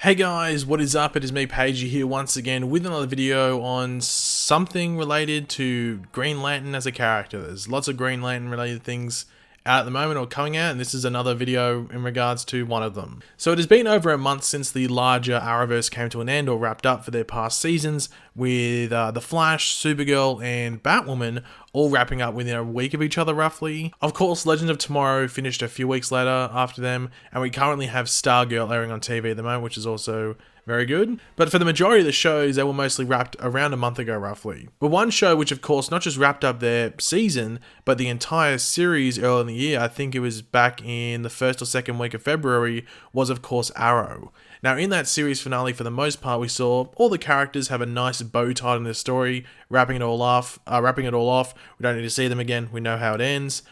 Hey guys, what is up? It is me, Pagey, here once again with another video on something related to Green Lantern as a character. There's lots of Green Lantern related things out at the moment or coming out, and this is another video in regards to one of them. So it has been over a month since the larger Arrowverse came to an end or wrapped up for their past seasons, with The Flash, Supergirl, and Batwoman all wrapping up within a week of each other roughly. Of course, Legend of Tomorrow finished a few weeks later after them, and we currently have Stargirl airing on TV at the moment, which is also very good. But for the majority of the shows, they were mostly wrapped around a month ago roughly. But one show which of course not just wrapped up their season, but the entire series early in the year, I think it was back in the first or second week of February, was of course Arrow. Now in that series finale, for the most part, we saw all the characters have a nice bow tied in their story, wrapping it all off. We don't need to see them again. We know how it ends.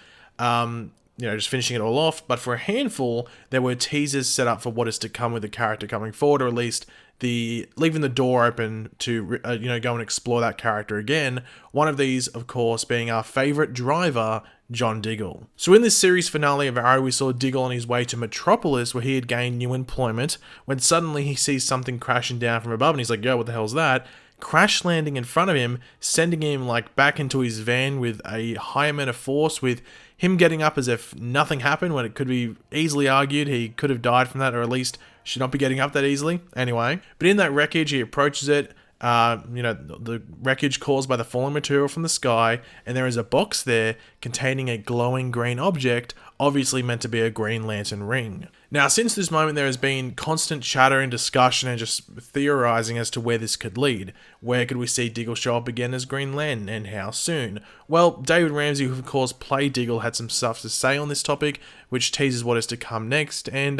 Just finishing it all off. But for a handful, there were teasers set up for what is to come with the character coming forward, or at least leaving the door open to go and explore that character again. One of these, of course, being our favorite driver, John Diggle. So in this series finale of Arrow, we saw Diggle on his way to Metropolis, where he had gained new employment, when suddenly he sees something crashing down from above, and he's like, yo, what the hell's that? Crash landing in front of him, sending him back into his van with a high amount of force, with him getting up as if nothing happened, when it could be easily argued he could have died from that, or at least should not be getting up that easily. Anyway, but in that wreckage, he approaches it. The wreckage caused by the falling material from the sky, and there is a box there containing a glowing green object, obviously meant to be a Green Lantern ring. Now, since this moment, there has been constant chatter and discussion and just theorizing as to where this could lead. Where could we see Diggle show up again as Green Lantern, and how soon? Well, David Ramsey, who of course played Diggle, had some stuff to say on this topic, which teases what is to come next, and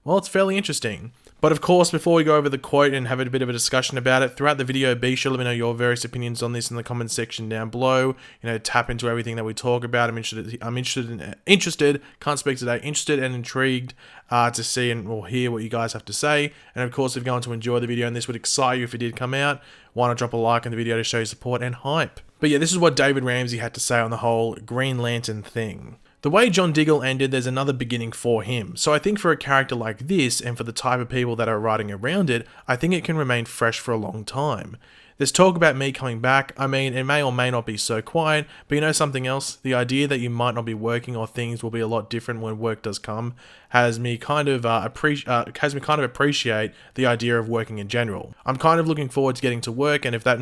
well, it's fairly interesting. But of course, before we go over the quote and have a bit of a discussion about it, throughout the video, be sure to let me know your various opinions on this in the comment section down below. Tap into everything that we talk about. I'm interested, can't speak today, interested and intrigued to see or hear what you guys have to say. And of course, if you're going to enjoy the video and this would excite you if it did come out, why not drop a like on the video to show your support and hype. But yeah, this is what David Ramsey had to say on the whole Green Lantern thing. The way John Diggle ended, there's another beginning for him. So I think for a character like this, and for the type of people that are writing around it, I think it can remain fresh for a long time. There's talk about me coming back. I mean, it may or may not be so quiet, but you know something else? The idea that you might not be working or things will be a lot different when work does come has me kind of appreciate the idea of working in general. I'm kind of looking forward to getting to work, and if that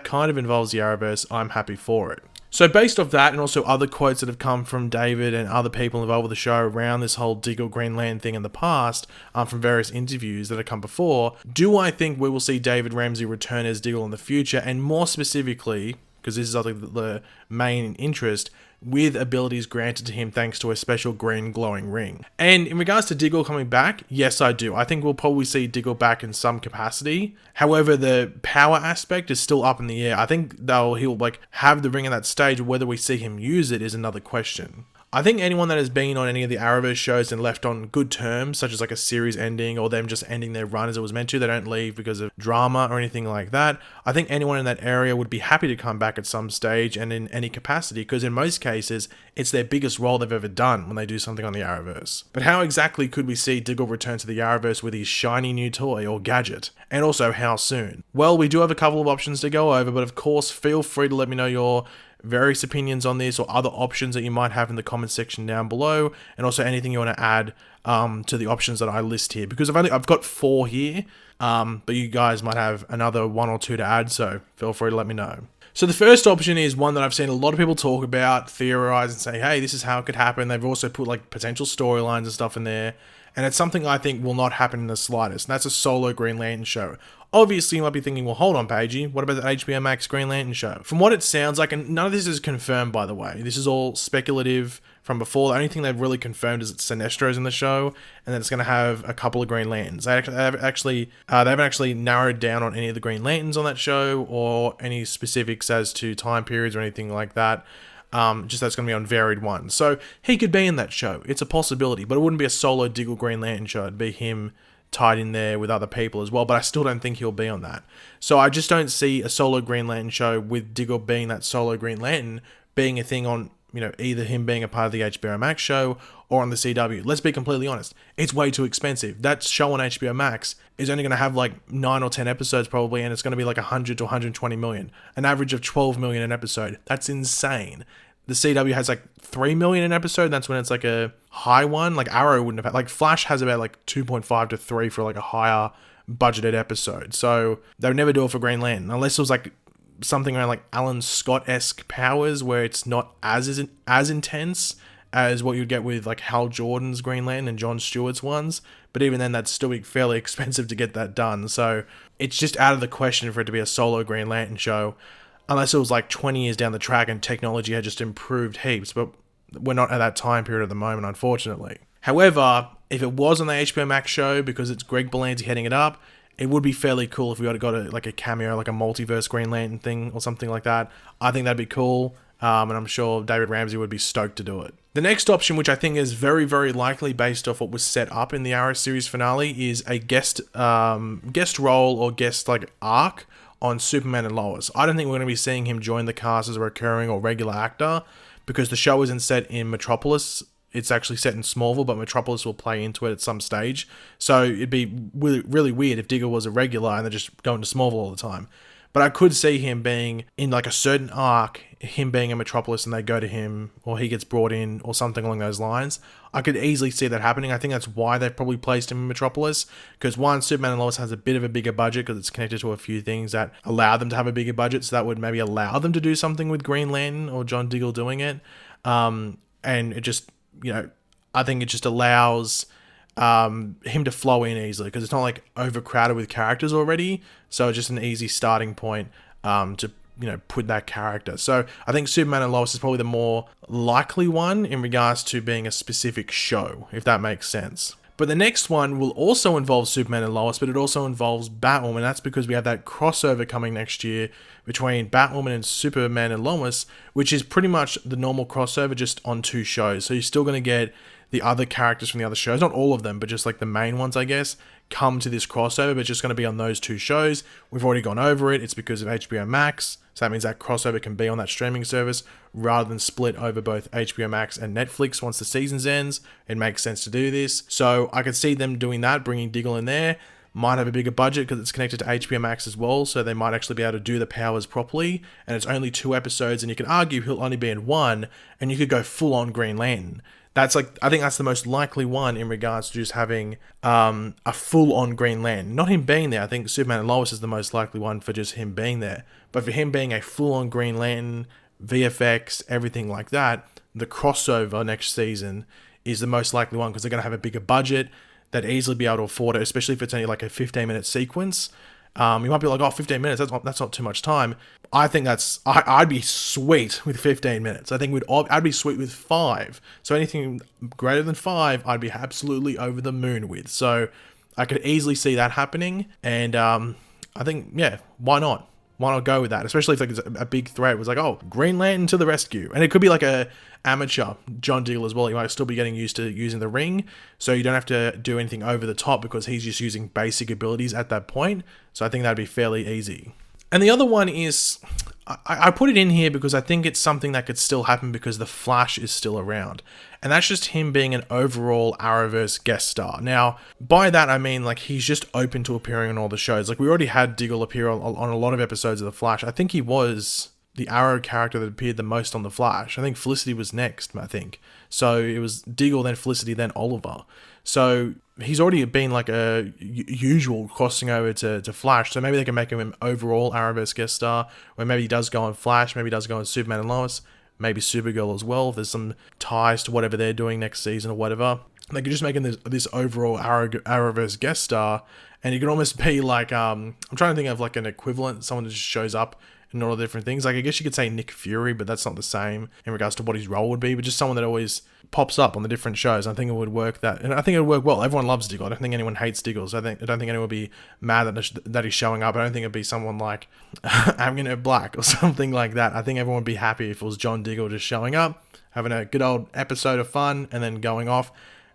kind of involves the Arrowverse, I'm happy for it. So based off that, and also other quotes that have come from David and other people involved with the show around this whole Diggle Green Lantern thing in the past, from various interviews that have come before, do I think we will see David Ramsey return as Diggle in the future, and more specifically, because this is I think the main interest, with abilities granted to him thanks to a special green glowing ring. And in regards to Diggle coming back, yes I do. I think we'll probably see Diggle back in some capacity. However, the power aspect is still up in the air. I think he'll have the ring at that stage. Whether we see him use it is another question. I think anyone that has been on any of the Arrowverse shows and left on good terms, such as a series ending or them just ending their run as it was meant to, they don't leave because of drama or anything like that. I think anyone in that area would be happy to come back at some stage and in any capacity, because in most cases, it's their biggest role they've ever done when they do something on the Arrowverse. But how exactly could we see Diggle return to the Arrowverse with his shiny new toy or gadget? And also, how soon? Well, we do have a couple of options to go over, but of course, feel free to let me know your various opinions on this or other options that you might have in the comment section down below, and also anything you want to add to the options that I list here, because I've got 4 here, but you guys might have another 1 or 2 to add, so feel free to let me know. So the first option is one that I've seen a lot of people talk about, theorize, and say, hey, this is how it could happen. They've also put potential storylines and stuff in there, and it's something I think will not happen in the slightest, and that's a solo Green Lantern show. Obviously, you might be thinking, well, hold on, Pagey, what about the HBO Max Green Lantern show? From what it sounds like, and none of this is confirmed, by the way, this is all speculative from before. The only thing they've really confirmed is that Sinestro's in the show, and that it's going to have a couple of Green Lanterns. They haven't actually narrowed down on any of the Green Lanterns on that show, or any specifics as to time periods or anything like that. Just that's going to be on varied ones. So he could be in that show. It's a possibility, but it wouldn't be a solo Diggle Green Lantern show. It'd be him tied in there with other people as well, but I still don't think he'll be on that. So I just don't see a solo Green Lantern show with Diggle being that solo Green Lantern being a thing on either him being a part of the HBO Max show or on the CW. Let's be completely honest. It's way too expensive. That show on HBO Max is only going to have like 9 or 10 episodes probably, and it's going to be like 100 to 120 million. An average of 12 million an episode. That's insane. The CW has like 3 million an episode. That's when it's like a high one. Like Arrow wouldn't have had, like Flash has about like 2.5 to 3 for like a higher budgeted episode. So they would never do it for Green Lantern unless it was like something around like Alan Scott-esque powers where it's not as intense as what you'd get with like Hal Jordan's Green Lantern and Jon Stewart's ones. But even then, that's still fairly expensive to get that done. So it's just out of the question for it to be a solo Green Lantern show, unless it was like 20 years down the track and technology had just improved heaps. But we're not at that time period at the moment, unfortunately. However, if it was on the HBO Max show, because it's Greg Berlanti heading it up, it would be fairly cool if we got a cameo, like a multiverse Green Lantern thing or something like that. I think that'd be cool, and I'm sure David Ramsey would be stoked to do it. The next option, which I think is very, very likely based off what was set up in the Arrow series finale, is a guest role or guest like arc on Superman and Lois. I don't think we're going to be seeing him join the cast as a recurring or regular actor, because the show isn't set in Metropolis. It's actually set in Smallville, but Metropolis will play into it at some stage. So it'd be really, really weird if Diggle was a regular and they're just going to Smallville all the time. But I could see him being in like a certain arc, him being in Metropolis and they go to him, or he gets brought in or something along those lines. I could easily see that happening. I think that's why they've probably placed him in Metropolis, because one, Superman and Lois has a bit of a bigger budget because it's connected to a few things that allow them to have a bigger budget. So that would maybe allow them to do something with Green Lantern or John Diggle doing it. And it just, I think it just allows him to flow in easily, because it's not like overcrowded with characters already. So it's just an easy starting point to put that character. So I think Superman and Lois is probably the more likely one in regards to being a specific show, if that makes sense. But the next one will also involve Superman and Lois, but it also involves Batwoman. That's because we have that crossover coming next year between Batwoman and Superman and Lois, which is pretty much the normal crossover, just on 2 shows. So you're still going to get the other characters from the other shows, not all of them, but just like the main ones, I guess, come to this crossover, but it's just going to be on those 2 shows. We've already gone over it. It's because of HBO Max. So that means that crossover can be on that streaming service rather than split over both HBO Max and Netflix once the seasons ends. It makes sense to do this. So I could see them doing that, bringing Diggle in there. Might have a bigger budget because it's connected to HBO Max as well, so they might actually be able to do the powers properly. And it's only 2 episodes, and you can argue he'll only be in 1, and you could go full on Green Lantern. I think that's the most likely one in regards to just having a full-on Green Lantern. Not him being there. I think Superman and Lois is the most likely one for just him being there. But for him being a full-on Green Lantern, VFX, everything like that, the crossover next season is the most likely one, because they're going to have a bigger budget. They'd easily be able to afford it, especially if it's only like a 15-minute sequence. You might be like, 15 minutes, that's not too much time. I think I'd be sweet with 15 minutes. I think I'd be sweet with 5. So anything greater than 5, I'd be absolutely over the moon with. So I could easily see that happening. And I think, yeah, why not? Why not go with that? Especially if like it's a big threat. It was like, Green Lantern to the rescue. And it could be like a amateur John Diggle as well. He might still be getting used to using the ring. So you don't have to do anything over the top, because he's just using basic abilities at that point. So I think that'd be fairly easy. And the other one is, I put it in here because I think it's something that could still happen because the Flash is still around. And that's just him being an overall Arrowverse guest star. Now, by that I mean like he's just open to appearing on all the shows. Like we already had Diggle appear on a lot of episodes of The Flash. I think he was the Arrow character that appeared the most on The Flash. I think Felicity was next, I think. So it was Diggle, then Felicity, then Oliver. So he's already been like a usual crossing over to Flash. So maybe they can make him an overall Arrowverse guest star, where maybe he does go on Flash, maybe he does go on Superman and Lois, maybe Supergirl as well, if there's some ties to whatever they're doing next season or whatever. They could just make him this overall Arrowverse guest star, and he could almost be like, I'm trying to think of like an equivalent, someone that just shows up and all the different things. Like I guess you could say Nick Fury, but that's not the same in regards to what his role would be, but just someone that always pops up on the different shows. I think it would work and I think it would work well. Everyone loves Diggle. I don't think anyone hates Diggle, so I don't think anyone would be mad that he's showing up. I don't think it'd be someone like Amgen Black or something like that. I think everyone would be happy if it was John Diggle just showing up, having a good old episode of fun, and then going off.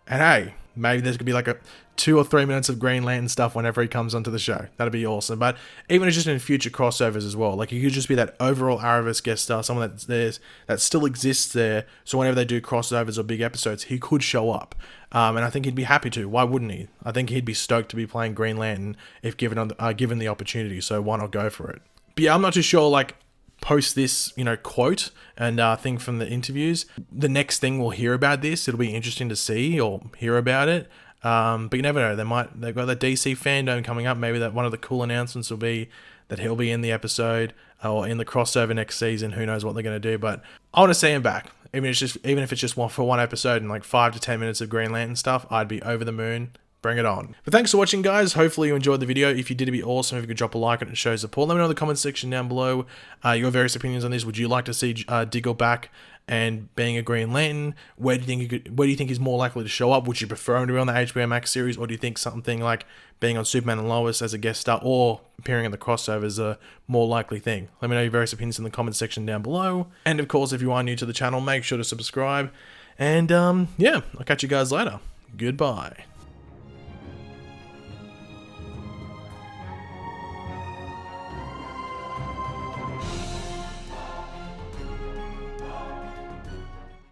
And hey, Maybe there's gonna be like a 2 or 3 minutes of Green Lantern stuff whenever he comes onto the show. That'd be awesome. But even just in future crossovers as well, like he could just be that overall Arrowverse guest star, someone that still exists there. So whenever they do crossovers or big episodes, he could show up, and I think he'd be happy to. Why wouldn't he? I think he'd be stoked to be playing Green Lantern if given the opportunity. So why not go for it? But yeah, I'm not too sure. Like, post this, quote and thing from the interviews, the next thing we'll hear about this, it'll be interesting to see or hear about it. But you never know. They've got the DC fandom coming up. Maybe that one of the cool announcements will be that he'll be in the episode or in the crossover next season. Who knows what they're going to do? But I want to see him back. Even if it's just for one episode and like 5 to 10 minutes of Green Lantern stuff, I'd be over the moon. Bring it on. But thanks for watching, guys. Hopefully you enjoyed the video. If you did, it'd be awesome if you could drop a like on it and show support. Let me know in the comments section down below your various opinions on this. Would you like to see Diggle back and being a Green Lantern? Where do you think he's more likely to show up? Would you prefer him to be on the HBO Max series, or do you think something like being on Superman and Lois as a guest star or appearing in the crossover is a more likely thing? Let me know your various opinions in the comments section down below. And of course, if you are new to the channel, make sure to subscribe. And yeah, I'll catch you guys later. Goodbye.